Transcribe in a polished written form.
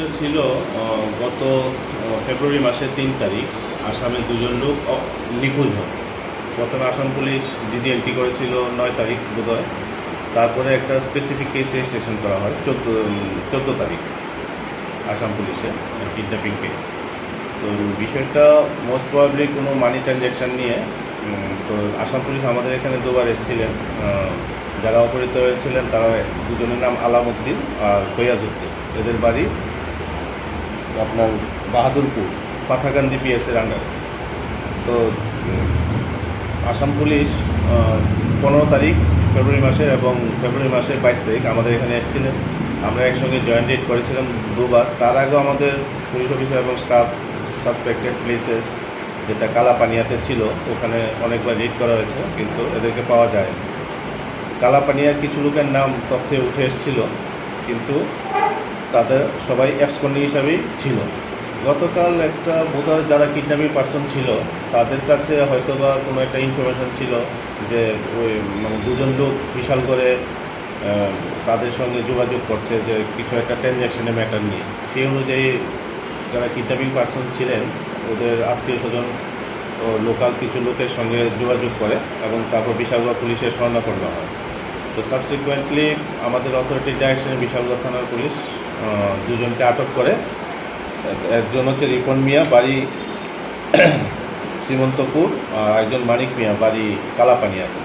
বিষয়টা ছিল গত ফেব্রুয়ারি মাসের 3 তারিখ আসামে দুজন লোক নিখোঁজ হয়। প্রথমে আসাম পুলিশ জিডি এন্ট্রি করেছিল 9 তারিখ বোধহয়। তারপরে একটা স্পেসিফিক কেস রেজিস্ট্রেশন করা হয় 14 তারিখ আসাম পুলিশে, কিডন্যাপিং কেস। তো বিষয়টা মোস্ট প্রবাবলি কোনো মানি ট্রানজ্যাকশান নিয়ে। তো আসাম পুলিশ আমাদের এখানে দুবার এসেছিলেন। যারা অপহৃত হয়েছিলেন তারা দুজনের নাম আলামউদ্দিন আর ফৈয়াজউদ্দিন। এদের বাড়ি আপনার বাহাদুরপুর, পাথাকান্দি পিএসের আন্ডারে। তো আসাম পুলিশ 15 তারিখ ফেব্রুয়ারি মাসের এবং ফেব্রুয়ারি মাসের 22 তারিখ আমাদের এখানে এসেছিলেন। আমরা একসঙ্গে জয়েন্ট রেড করেছিলাম দুবার। তার আগেও আমাদের পুলিশ অফিসার এবং স্টাফ সাসপেক্টেড প্লেসেস যেটা কালাপানিয়াতে ছিল ওখানে অনেকবার রেড করা হয়েছে, কিন্তু এদেরকে পাওয়া যায়। কালাপানিয়ার কিছু লোকের নাম তথ্যে উঠে এসেছিল, কিন্তু তাদের সবাই অ্যাবসকন্ডিং হিসাবেই ছিল। গতকাল একটা বোধহয় যারা কিডন্যাপিং পার্সন ছিল তাদের কাছে হয়তো বা কোনো একটা ইনফরমেশন ছিল যে ওই দুজন লোক বিশাল করে তাদের সঙ্গে যোগাযোগ করছে যে কিছু একটা ট্রানজ্যাকশনের ম্যাটার নিয়ে। সেই অনুযায়ী যারা কিডন্যাপিং পার্সন ছিলেন ওদের আত্মীয় স্বজন ও লোকাল কিছু লোকের সঙ্গে যোগাযোগ করে এবং তারপর বিশালগড় পুলিশের শরণাপন্ন হয়। তো সাবসিকুয়েন্টলি আমাদের অথরিটির ডাইরেকশনে বিশালগড় থানার পুলিশ দুজনকে আটক করে। একজন হচ্ছে রিপন মিয়া, বাড়ি শ্রীমন্তপুর, আর একজন মানিক মিয়া, বাড়ি কালাপানিয়াতে।